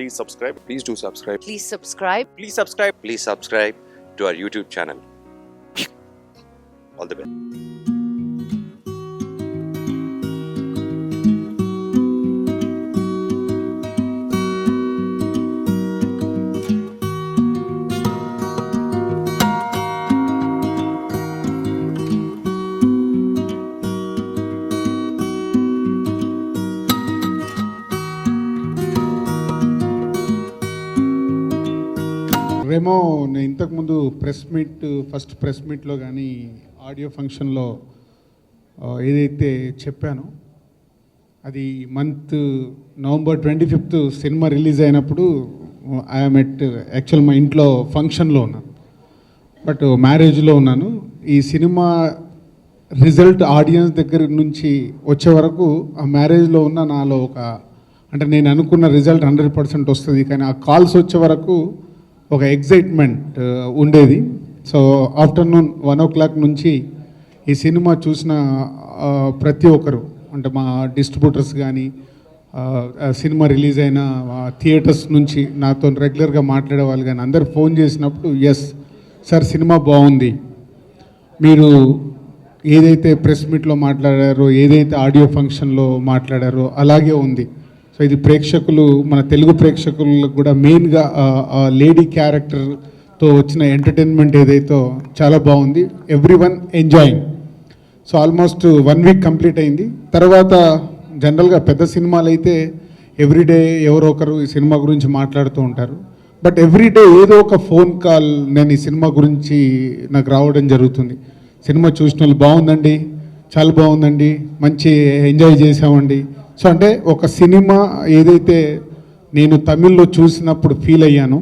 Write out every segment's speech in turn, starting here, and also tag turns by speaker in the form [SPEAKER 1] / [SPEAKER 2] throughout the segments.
[SPEAKER 1] Please subscribe. Please do subscribe.
[SPEAKER 2] Please subscribe.
[SPEAKER 1] Please subscribe.
[SPEAKER 3] Please subscribe to our YouTube channel. All the best.
[SPEAKER 4] రేమో నేను ఇంతకుముందు first press మీట్లో కానీ audio ఫంక్షన్లో ఏదైతే చెప్పానో అది month November 25th cinema release అయినప్పుడు ఐఎమ్ యాక్చువల్ మా ఇంట్లో ఫంక్షన్లో ఉన్నాను, బట్ మ్యారేజ్లో ఉన్నాను. ఈ సినిమా రిజల్ట్ ఆడియన్స్ దగ్గర నుంచి వచ్చే వరకు ఆ మ్యారేజ్లో ఉన్న నాలో అంటే నేను అనుకున్న రిజల్ట్ 100% వస్తుంది, కానీ ఆ కాల్స్ వచ్చే వరకు ఒక ఎగ్జైట్మెంట్ ఉండేది. సో ఆఫ్టర్నూన్ 1 o'clock నుంచి ఈ సినిమా చూసిన ప్రతి ఒక్కరు, అంటే మా డిస్ట్రిబ్యూటర్స్ కానీ సినిమా రిలీజ్ అయిన థియేటర్స్ నుంచి నాతో రెగ్యులర్గా మాట్లాడే వాళ్ళు కానీ అందరు ఫోన్ చేసినప్పుడు, ఎస్ సార్ సినిమా బాగుంది, మీరు ఏదైతే ప్రెస్ మీట్లో మాట్లాడారో ఏదైతే ఆడియో ఫంక్షన్లో మాట్లాడారో అలాగే ఉంది. సో ఇది ప్రేక్షకులు, మన తెలుగు ప్రేక్షకులకు కూడా మెయిన్గా లేడీ క్యారెక్టర్తో వచ్చిన ఎంటర్టైన్మెంట్ ఏదైతే చాలా బాగుంది. Everyone enjoying. So almost 1 week complete అయింది. తర్వాత జనరల్గా పెద్ద సినిమాలు అయితే ఎవ్రీడే ఎవరో ఒకరు ఈ సినిమా గురించి మాట్లాడుతూ ఉంటారు, బట్ ఎవ్రీడే ఏదో ఒక ఫోన్ కాల్ నేను ఈ సినిమా గురించి నాకు రావడం జరుగుతుంది. సినిమా చూసిన వాళ్ళు బాగుందండి, చాలా బాగుందండి, మంచి ఎంజాయ్ చేసామండి. సో అంటే ఒక సినిమా ఏదైతే నేను తమిళ్లో చూసినప్పుడు ఫీల్ అయ్యానో,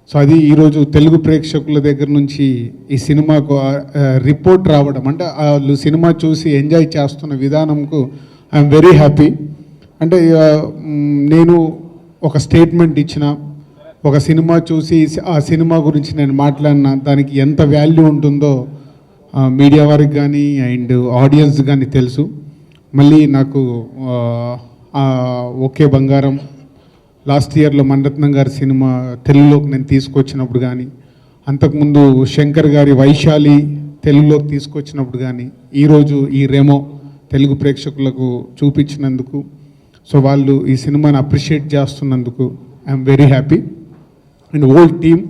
[SPEAKER 4] సో అది ఈరోజు తెలుగు ప్రేక్షకుల దగ్గర నుంచి ఈ సినిమాకు రిపోర్ట్ రావడం, అంటే వాళ్ళు సినిమా చూసి ఎంజాయ్ చేస్తున్న విధానంకు ఐఎమ్ వెరీ హ్యాపీ. అంటే నేను ఒక స్టేట్మెంట్ ఇచ్చిన, ఒక సినిమా చూసి ఆ సినిమా గురించి నేను మాట్లాడిన దానికి ఎంత వాల్యూ ఉంటుందో మీడియా వారికి కానీ అండ్ ఆడియన్స్ కానీ తెలుసు. మళ్ళీ నాకు ఒకే బంగారం లాస్ట్ ఇయర్లో మణిరత్నం గారి సినిమా తెలుగులోకి నేను తీసుకొచ్చినప్పుడు కానీ, అంతకుముందు శంకర్ గారి వైశాలి తెలుగులోకి తీసుకొచ్చినప్పుడు కానీ, ఈరోజు ఈ రెమో తెలుగు ప్రేక్షకులకు చూపించినందుకు, సో వాళ్ళు ఈ సినిమాని అప్రిషియేట్ చేస్తున్నందుకు I'm very happy. And whole team,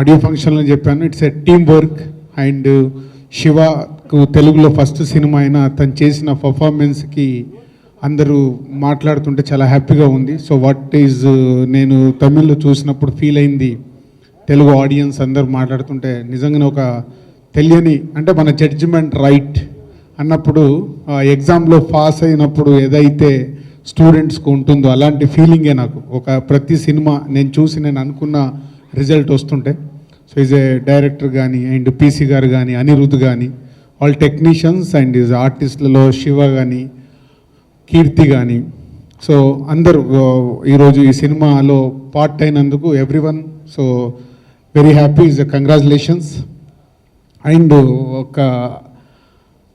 [SPEAKER 4] audio ఫంక్షన్లో చెప్పాను, it's a team work. And శివకు తెలుగులో ఫస్ట్ సినిమా అయినా తను చేసిన పర్ఫార్మెన్స్కి అందరూ మాట్లాడుతుంటే చాలా హ్యాపీగా ఉంది. సో వాట్ ఈజ్ నేను తమిళ్లో చూసినప్పుడు ఫీల్ అయింది, తెలుగు ఆడియన్స్ అందరూ మాట్లాడుతుంటే నిజంగానే ఒక తెలియని, అంటే మన జడ్జిమెంట్ రైట్ అన్నప్పుడు ఎగ్జామ్లో పాస్ అయినప్పుడు ఏదైతే స్టూడెంట్స్కి ఉంటుందో అలాంటి ఫీలింగే నాకు ప్రతి సినిమా నేను చూసి నేను అనుకున్న రిజల్ట్ వస్తుంటే. సో ఈజ్ ఏ డైరెక్టర్ కానీ అండ్ పీసీ గారు కానీ అనిరుద్ కానీ ఆల్ టెక్నీషియన్స్ అండ్ ఈజ్ ఆర్టిస్టులలో శివ కానీ కీర్తి కానీ, సో అందరూ ఈరోజు ఈ సినిమాలో పార్ట్ అయినందుకు everyone so very happy. Is congratulations. And ఒక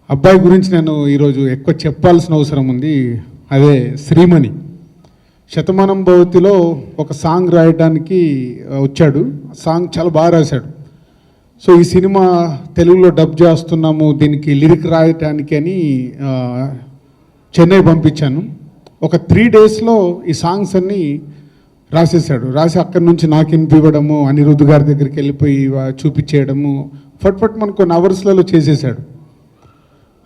[SPEAKER 4] అబ్బాయి గురించి నేను ఈరోజు ఎక్కువ చెప్పాల్సిన అవసరం ఉంది, అదే శ్రీమణి. శతమానం భవతిలో ఒక సాంగ్ రాయడానికి వచ్చాడు, సాంగ్ చాలా బాగా రాశాడు. సో ఈ సినిమా తెలుగులో డబ్ చేస్తున్నాము, దీనికి లిరిక్ రాయటానికి అని చెన్నై పంపించాను. ఒక 3 daysలో ఈ సాంగ్స్ అన్నీ రాసేసాడు. రాసి అక్కడి నుంచి నాకు వినిపివ్వడము, అనిరుద్ధ్ గారి దగ్గరికి వెళ్ళిపోయి చూపించేయడము, ఫట్ మనకు కొన్ని అవర్స్లలో చేసేసాడు.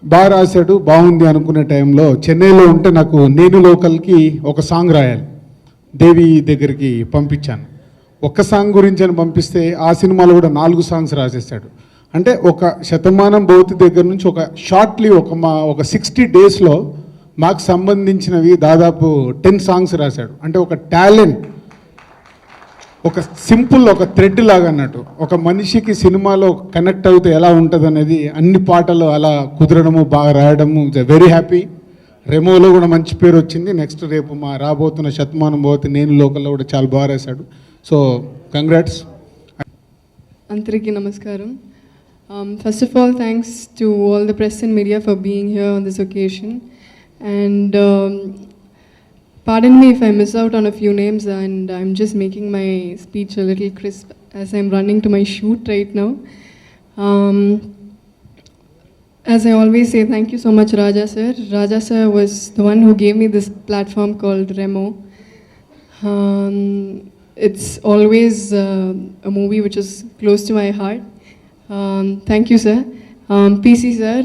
[SPEAKER 4] బాగా రాశాడు, బాగుంది అనుకునే టైంలో చెన్నైలో ఉంటే నాకు నేను లోకల్కి ఒక సాంగ్ రాయాలి, దేవి దగ్గరికి పంపించాను. ఒక్క సాంగ్ గురించి అని పంపిస్తే ఆ సినిమాలో కూడా 4 songs రాసేసాడు. అంటే ఒక శతమానం భవతి దగ్గర నుంచి ఒక షార్ట్లీ ఒక 60 daysలో మాకు సంబంధించినవి దాదాపు 10 songs రాశాడు. అంటే ఒక టాలెంట్, ఒక సింపుల్ ఒక థ్రెడ్ లాగా అన్నట్టు, ఒక మనిషికి సినిమాలో కనెక్ట్ అవుతే ఎలా ఉంటుంది అనేది అన్ని పాటలు అలా కుదరడము, బాగా రాయడము. Very happy. రెమోలో కూడా మంచి పేరు వచ్చింది. నెక్స్ట్ రేపు మా రాబోతున్న శతమానం భవతి నేను లోకల్లో కూడా చాలా బాగా రాశాడు. So congrats.
[SPEAKER 5] అందరికీ నమస్కారం. First of all, thanks to all the press and media for being here on this occasion. And pardon me if I miss out on a few names, and I'm just making my speech a little crisp as I'm running to my shoot right now. Um, as I always say, thank you so much, Raja sir. Raja sir was the one who gave me this platform called Remo. It's always a movie which is close to my heart. Thank you, sir. PC sir,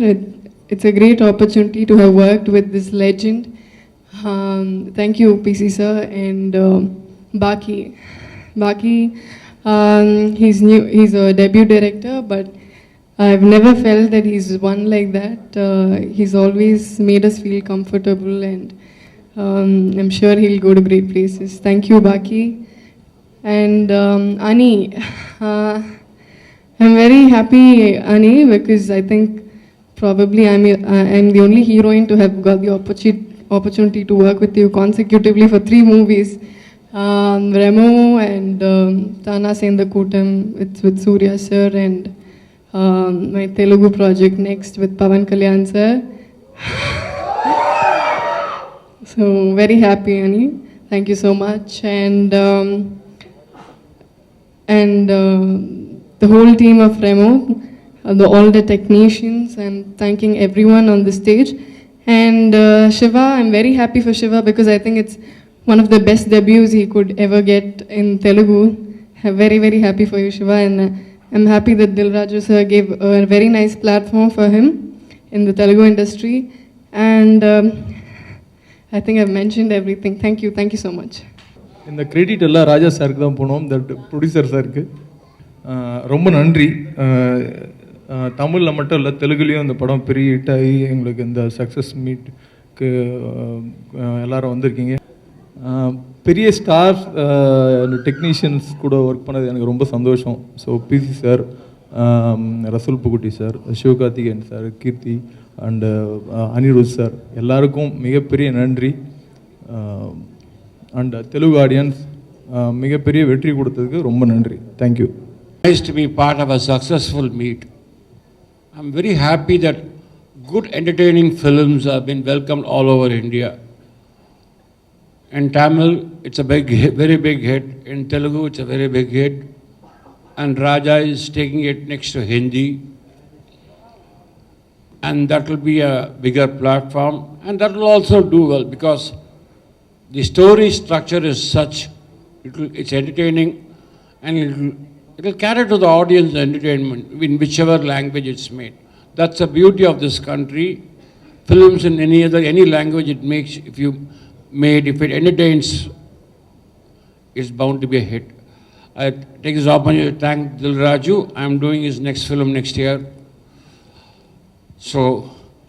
[SPEAKER 5] it's a great opportunity to have worked with this legend. Thank you, PC sir, and Baki. He's new. He's a debut director, but I've never felt that he's one like that. He's always made us feel comfortable, and I'm sure he'll go to great places. Thank you, Baki. And Ani, I'm very happy, Ani, because I think probably I'm the only heroine to have got the opportunity to work with you consecutively for 3 movies. Remo and Tana Sendakutam with Surya sir, and my Telugu project next with Pavan Kalyan sir. So very happy, Ani. Thank you so much. And the whole team of Remo, all the technicians, and thanking everyone on the stage. And Shiva, I'm very happy for Shiva because I think it's one of the best debuts he could ever get in Telugu. I'm very, very happy for you, Shiva, and I'm happy that Dil Raju sir gave a very nice platform for him in the Telugu industry. And I think I've mentioned everything. Thank you so much.
[SPEAKER 2] இந்த credit எல்லாம் ராஜா சாருக்கு தான் போனோம், இந்த producer சாருக்கு ரொம்ப நன்றி. தமிழில் மட்டும் இல்லை, தெலுங்குலேயும் இந்த படம் பெரிய ஹிட் ஆகி எங்களுக்கு இந்த சக்ஸஸ் மீட்க்கு எல்லோரும் வந்திருக்கீங்க. பெரிய ஸ்டார்ஸ் டெக்னீஷியன்ஸ் கூட ஒர்க் பண்ணது எனக்கு ரொம்ப சந்தோஷம். So PC sir, Resul Pookutty sir, Sivakarthikeyan sir, Keerthy and Anirudh sir, எல்லாருக்கும் மிகப்பெரிய நன்றி. அண்ட் தெலுங்கு ஆடியன்ஸ் மிகப்பெரிய வெற்றி கொடுத்ததுக்கு ரொம்ப நன்றி. Thank you.
[SPEAKER 6] Nice to be part of a successful meet. I'm very happy that good entertaining films have been welcomed all over India. In Tamil, it's a very big hit. In Telugu, it's a very big hit. And Raja is taking it next to Hindi. And that will be a bigger platform. And that will also do well because the story structure is such, it's entertaining, and it will carry to the audience the entertainment in whichever language it's made. That's the beauty of this country. Films in any language it makes, if it entertains, it's bound to be a hit. I take this opportunity to thank Dil Raju. I'm doing his next film next year. So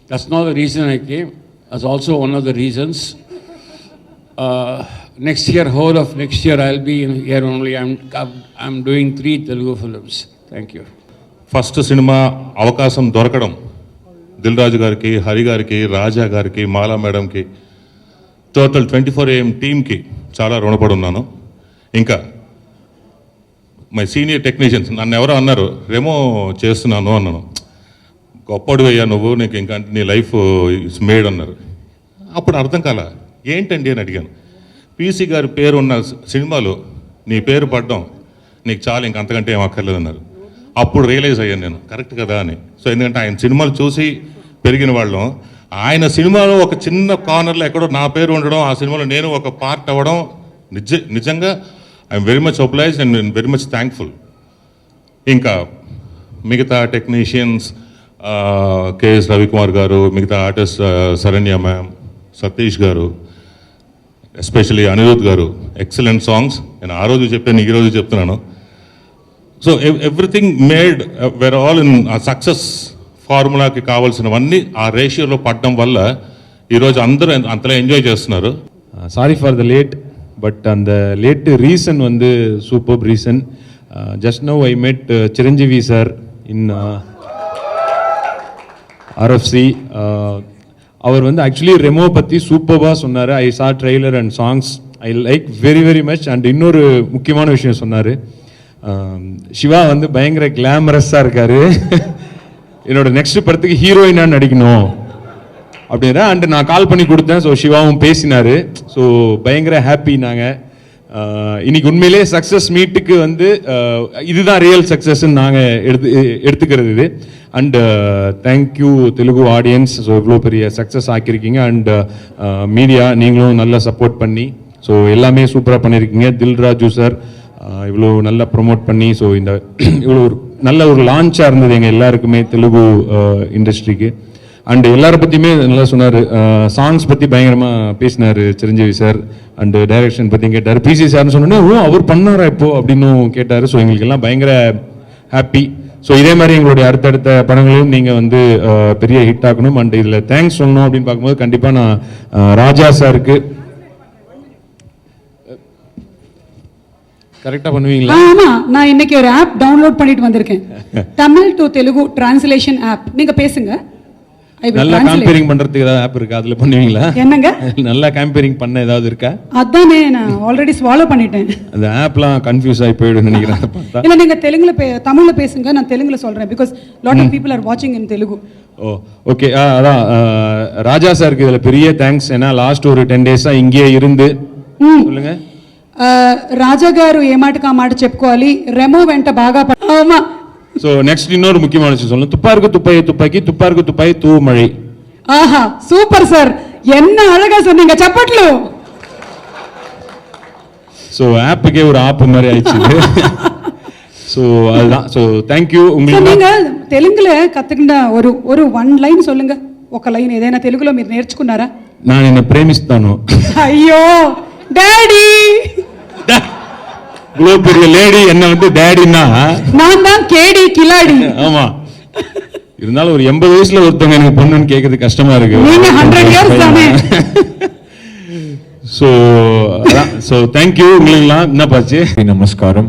[SPEAKER 6] that's not the reason I came. That's also one of the reasons. Next year, whole of next year, I'll be in here only. I'm doing 3 Telugu films. Thank you.
[SPEAKER 7] First cinema అవకాశం దొరకడం దిల్ రాజు గారికి, హరి గారికి, రాజా గారికి, మాలా మేడంకి, total 24 AM టీమ్కి చాలా రుణపడి ఉన్నాను. ఇంకా మై సీనియర్ టెక్నీషియన్స్ నన్ను ఎవరో అన్నారు, రెమో చేస్తున్నాను అన్నాను. గొప్పడు అయ్యా నువ్వు, నీకు ఇంకా నీ లైఫ్ ఇస్ మేడ్ అన్నారు. అప్పుడు అర్థం కాల, ఏంటండి అని అడిగాను. పీసీ గారి పేరు ఉన్న సినిమాలో నీ పేరు పడ్డం నీకు చాలా, ఇంక అంతకంటే ఏం అక్కర్లేదన్నారు. అప్పుడు రియలైజ్ అయ్యాను నేను, కరెక్ట్ కదా అని. సో ఎందుకంటే ఆయన సినిమాలు చూసి పెరిగిన వాళ్ళం. ఆయన సినిమాలో ఒక చిన్న కార్నర్లో ఎక్కడో నా పేరు ఉండడం, ఆ సినిమాలో నేను ఒక పార్ట్ అవ్వడం నిజంగా I'm very much obliged and very much thankful. ఇంకా మిగతా టెక్నీషియన్స్, కేఎస్ రవికుమార్ గారు, మిగతా ఆర్టిస్ట్ శరణ్య మ్యామ్, సతీష్ గారు, ఎస్పెషలీ అనిరుద్ గారు, ఎక్సలెంట్ సాంగ్స్. నేను ఆ రోజు చెప్పాను, ఈ రోజు చెప్తున్నాను. So everything made where all in ఆ సక్సెస్ ఫార్ములాకి కావాల్సినవన్నీ ఆ రేషియోలో పడడం వల్ల ఈరోజు అందరూ అంతలా ఎంజాయ్ చేస్తున్నారు.
[SPEAKER 8] Sorry for the late, but அந்த லேட் ரீசன் வந்து super reason. Just now I மெட் சிரஞ்சீவி சார் இன் ஆர்எஃப்சி. அவர் வந்து ஆக்சுவலி ரெமோ பற்றி சூப்பராக சொன்னார். ஐ சா trailer and songs, I like very very much. And இன்னொரு முக்கியமான விஷயம் சொன்னார், சிவா வந்து பயங்கர கிளாமரஸாக இருக்கார், என்னோட நெக்ஸ்ட் படத்துக்கு ஹீரோயினாக நடிக்கணும் அப்படின்ற அண்ட் நான் கால் பண்ணி கொடுத்தேன். ஸோ சிவாவும் பேசினார். ஸோ பயங்கர ஹாப்பி நாங்கள். இன்னைக்கு உண்மையிலே சக்ஸஸ் மீட்டுக்கு வந்து இதுதான் ரியல் சக்ஸஸ்ன்னு நாங்கள் எடுத்துக்கிறது இது. And thank you Telugu audience. So இவ்வளோ பெரிய சக்ஸஸ் ஆக்கியிருக்கீங்க. அண்ட் மீடியா நீங்களும் நல்லா சப்போர்ட் பண்ணி ஸோ எல்லாமே சூப்பராக பண்ணியிருக்கீங்க. தில்ராஜு சார் இவ்வளோ நல்லா ப்ரொமோட் பண்ணி ஸோ இந்த இவ்வளோ ஒரு நல்ல ஒரு லான்ச்சாக இருந்தது எங்கள் எல்லாருக்குமே தெலுங்கு இண்டஸ்ட்ரிக்கு. அண்ட் எல்லாரை பற்றியுமே நல்லா சொன்னார். சாங்ஸ் பற்றி பயங்கரமாக பேசினார் சிரஞ்சீவி சார். அண்டு டைரக்ஷன் பற்றியும் கேட்டார். பிசி சார்னு சொன்னோன்னே ஓ அவர் பண்ணாரா இப்போ அப்படின்னு கேட்டார். ஸோ எங்களுக்கு எல்லாம் பயங்கர ஹாப்பி. ஸோ இதே மாதிரி எங்களுடைய அடுத்தடுத்த படங்களையும் நீங்கள் வந்து பெரிய ஹிட் ஆக்கணும். அண்ட் இதில் தேங்க்ஸ் சொல்லணும் அப்படின்னு பார்க்கும்போது கண்டிப்பாக நான் ராஜா சாருக்கு கரெக்டாக பண்ணுவீங்களா?
[SPEAKER 9] ஆமா, நான் இன்னைக்கு ஒரு ஆப் டவுன்லோட் பண்ணிட்டு வந்திருக்கேன். Tamil to Telugu translation app. நீங்க பேசுங்க.
[SPEAKER 8] நல்லா கம்பேரிங் பண்றதுக்கு ஏதாவது ஆப் இருக்கா? அதுல பண்ணுவீங்களா? என்னங்க நல்லா கம்பேரிங் பண்ண ஏதாவது இருக்கா?
[SPEAKER 9] அதானே நான் ஆல்ரெடி ஸ்வாலோ பண்ணிட்டேன்.
[SPEAKER 8] அந்த ஆப்லாம் கன்ஃபியூஸ் ஆகி போய்டும் நினைக்கிறேன்.
[SPEAKER 9] இல்ல நீங்க தமிழ்ல பேசுங்க, நான் தெலுங்குல சொல்றேன். Because lot of people are வாட்சிங் இன் தெலுங்கு.
[SPEAKER 8] O okay. அதான் ராஜா சாருக்கு இதுல பெரிய தேங்க்ஸ். ஏன்னா லாஸ்ட் ஒரு 10 days இங்கேயே இருந்து சொல்லுங்க.
[SPEAKER 9] రాజా గారు ఏ మాటకు ఆ మాట చెప్పుకోవాలి. రెమో వెంట బాగా
[SPEAKER 8] సో నెక్స్ట్ இன்னொரு முக்கியமான விஷயம் சொல்லணும். துப்பாருக்கு துப்பாக்கி துப்பாக்கி துப்பாருக்கு துப்பாக்கி தூ மழை.
[SPEAKER 9] ஆஹா சூப்பர் சார், என்ன அழகா சொன்னீங்க, சப்பட்லு.
[SPEAKER 8] ஸோ ஆப்புக்கே ஒரு ஆப்பு மாதிரி ஆயிடுச்சு. ஸோ அதுதான். So thank you. உங்களுக்கு
[SPEAKER 9] நீங்க తెలుగుல కత్తుకున్న ஒரு ஒன் லைன் சொல்லுங்க. ఒక లైన్ ఏదైనా తెలుగులో మీరు నేర్చుకున్నారా?
[SPEAKER 8] நான் నిన్ను ప్రేమిస్తాను.
[SPEAKER 9] అయ్యో டாடி.
[SPEAKER 8] இவ்வளோ பெரிய லேடி என்ன வந்து டேடின்னா
[SPEAKER 9] நான் தான் கேடி கிலாடி.
[SPEAKER 8] ஆமா, இருந்தாலும் ஒரு 80 வயசுல ஒருத்தவங்க எனக்கு பொண்ணுன்னு கேட்கறது கஷ்டமா இருக்கு.
[SPEAKER 9] நீங்க 100 இயர்ஸ் தானே.
[SPEAKER 8] So thank you. உங்களுக்குலாம் என்ன பாச்சு?
[SPEAKER 1] Namaskaram.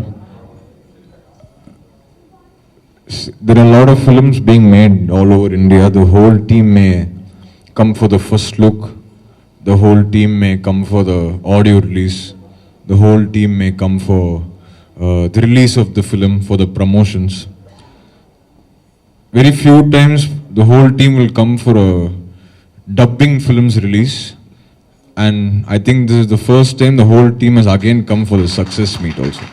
[SPEAKER 1] There are a lot of films being made all over India. The whole team may come for the first look. The whole team may come for the audio release. The whole team may come for the release of the film, for the promotions. Very few times the whole team will come for a dubbing film's release. And I think this is the first time the whole team has again come for the success meet also.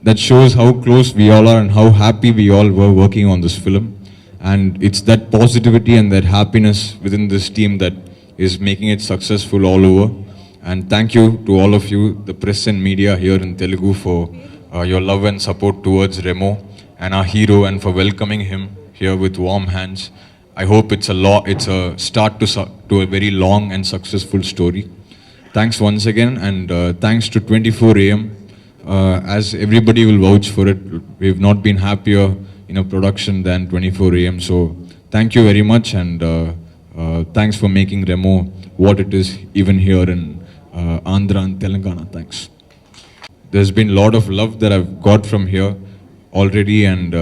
[SPEAKER 1] That shows how close we all are and how happy we all were working on this film. And it's that positivity and that happiness within this team that is making it successful all over. And thank you to all of you, the press and media here in Telugu, for your love and support towards Remo and our hero, and for welcoming him here with warm hands. I hope it's a start to a very long and successful story. Thanks once again, and thanks to 24 AM. As everybody will vouch for it, we've not been happier in a production than 24 AM. So thank you very much, and thanks for making Remo what it is even here in Andhra and Telangana. Thanks. There's been a lot of love that I've got from here already, and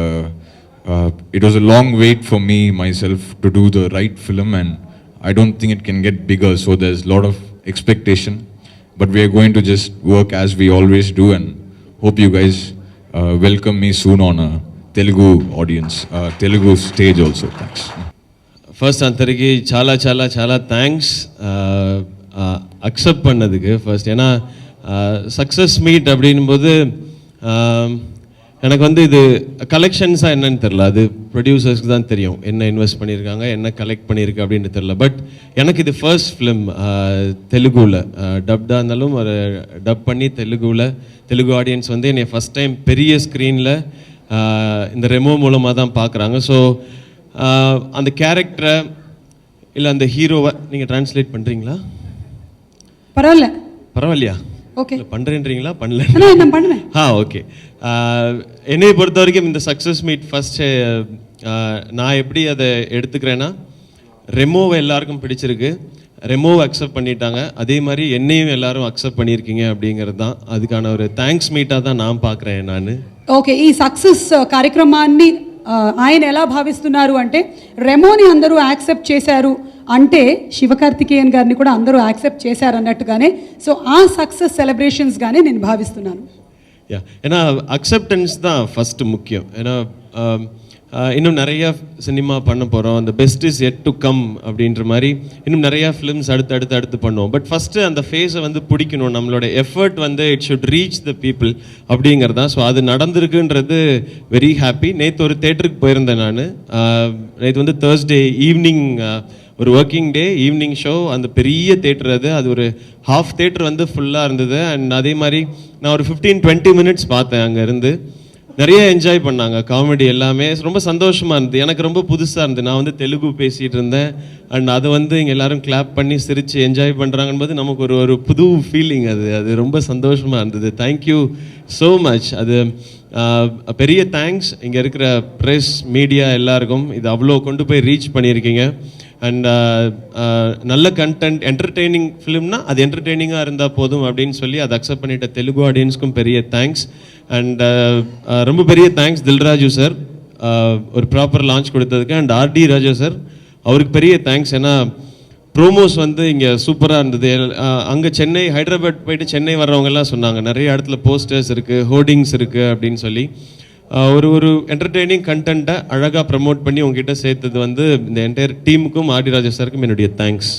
[SPEAKER 1] it was a long wait for me myself to do the right film, and I don't think it can get bigger, so there's a lot of expectation, but we are going to just work as we always do, and hope you guys welcome me soon on a Telugu audience, Telugu stage also. Thanks.
[SPEAKER 10] First anthariki chala thanks accept பண்ணதுக்கு. First ஏன்னா success meet அப்படின்போது எனக்கு வந்து இது கலெக்ஷன்ஸாக என்னன்னு தெரில. அது ப்ரொடியூசர்ஸ்க்கு தான் தெரியும் என்ன இன்வெஸ்ட் பண்ணியிருக்காங்க, என்ன கலெக்ட் பண்ணியிருக்கு அப்படின்னு தெரில. பட் எனக்கு இது ஃபர்ஸ்ட் ஃபிலிம் தெலுங்குவில் டப்டாக இருந்தாலும் ஒரு டப் பண்ணி தெலுங்கு ஆடியன்ஸ் வந்து என்னை ஃபஸ்ட் டைம் பெரிய ஸ்க்ரீனில் இந்த ரெமோ மூலமாக தான் பார்க்குறாங்க. ஸோ அந்த கேரக்டரை இல்லை அந்த ஹீரோவை நீங்கள் ட்ரான்ஸ்லேட் பண்ணுறீங்களா? பரவாயில்லையா? ஓகே, பண்ணுறேன்றீங்களா? பண்ணல. ஓகே. என்னை பொறுத்த வரைக்கும் இந்த சக்ஸஸ் மீட் ஃபஸ்ட்டு நான் எப்படி அதை எடுத்துக்கிறேன்னா, ரெமோவை எல்லாருக்கும் பிடிச்சிருக்கு, ரெமோவை அக்செப்ட் பண்ணிட்டாங்க, அதே மாதிரி என்னையும் எல்லாரும் அக்செப்ட் பண்ணியிருக்கீங்க அப்படிங்கிறது தான். அதுக்கான ஒரு தேங்க்ஸ் மீட்டாக தான் நான் பார்க்குறேன் நான்.
[SPEAKER 9] ఓకే, ఈ సక్సెస్ కార్యక్రమాన్ని ఆయన ఎలా భావిస్తున్నారు అంటే, రెమోని అందరూ యాక్సెప్ట్ చేశారు అంటే శివకార్తికేయన్ గారిని కూడా అందరూ యాక్సెప్ట్ చేశారు అన్నట్టుగానే, సో ఆ సక్సెస్ సెలబ్రేషన్స్గానే నేను భావిస్తున్నాను.
[SPEAKER 10] ஏன்னா அக்செப்டன்ஸ் தான் ஃபஸ்ட்டு முக்கியம். ஏன்னா இன்னும் நிறையா சினிமா பண்ண போகிறோம், அந்த best is yet to come அப்படின்ற மாதிரி இன்னும் நிறையா ஃபிலிம்ஸ் அடுத்து பண்ணுவோம். பட் ஃபஸ்ட்டு அந்த ஃபேஸை வந்து பிடிக்கணும், நம்மளோட எஃபர்ட் வந்து it should reach the people அப்படிங்கிறதா. ஸோ அது நடந்திருக்குன்றது வெரி ஹாப்பி. நேற்று ஒரு தேட்டருக்கு போயிருந்தேன் நான். நேற்று வந்து தேர்ஸ்டே ஈவினிங் ஒரு ஒர்க்கிங் டே ஈவினிங் ஷோ, அந்த பெரிய தேட்டர் அது ஒரு ஹாஃப் தேட்டர் வந்து ஃபுல்லாக இருந்தது. அண்ட் அதே மாதிரி நான் ஒரு 15-20 மினிட்ஸ் பார்த்தேன். அங்கே இருந்து நிறைய என்ஜாய் பண்ணாங்க, காமெடி எல்லாமே ரொம்ப சந்தோஷமாக இருந்தது. எனக்கு ரொம்ப புதுசாக இருந்தது. நான் வந்து தெலுங்கு பேசிகிட்டு இருந்தேன் அண்ட் அதை வந்து இங்கே எல்லோரும் கிளாப் பண்ணி சிரித்து என்ஜாய் பண்ணுறாங்கன்னு நமக்கு ஒரு புது ஃபீலிங். அது ரொம்ப சந்தோஷமாக இருந்தது. Thank you so much. அது பெரிய தேங்க்ஸ் இங்கே இருக்கிற ப்ரெஸ் மீடியா எல்லாருக்கும். இது அவ்வளோ கொண்டு போய் ரீச் பண்ணியிருக்கீங்க. அண்ட் நல்ல கண்டென்ட், என்டர்டெய்னிங் ஃபிலிம்னா அது என்டர்டெய்னிங்காக இருந்தால் போதும் அப்படின்னு சொல்லி அதை அக்செப்ட் பண்ணிட்ட தெலுங்கு ஆடியன்ஸ்க்கும் பெரிய தேங்க்ஸ். அண்ட் ரொம்ப பெரிய தேங்க்ஸ் தில்ராஜு சார் ஒரு ப்ராப்பர் லான்ச் கொடுத்ததுக்கு. அண்ட் ஆர்டி ராஜா சார் அவருக்கு பெரிய தேங்க்ஸ். ஏன்னா ப்ரோமோஸ் வந்து இங்கே சூப்பராக இருந்தது. அங்கே சென்னை, ஹைதராபாத் போயிட்டு சென்னை வர்றவங்கெல்லாம் சொன்னாங்க நிறைய இடத்துல போஸ்டர்ஸ் இருக்குது, ஹோர்டிங்ஸ் இருக்குது அப்படின்னு சொல்லி. ஒரு என்டர்டெய்னிங் கண்டென்ட்டை அழகாக ப்ரமோட் பண்ணி உங்ககிட்ட சேர்த்தது வந்து இந்த என்டையர் டீமுக்கும் ஆர்டி ராஜா சாருக்கும் என்னுடைய தேங்க்ஸ்.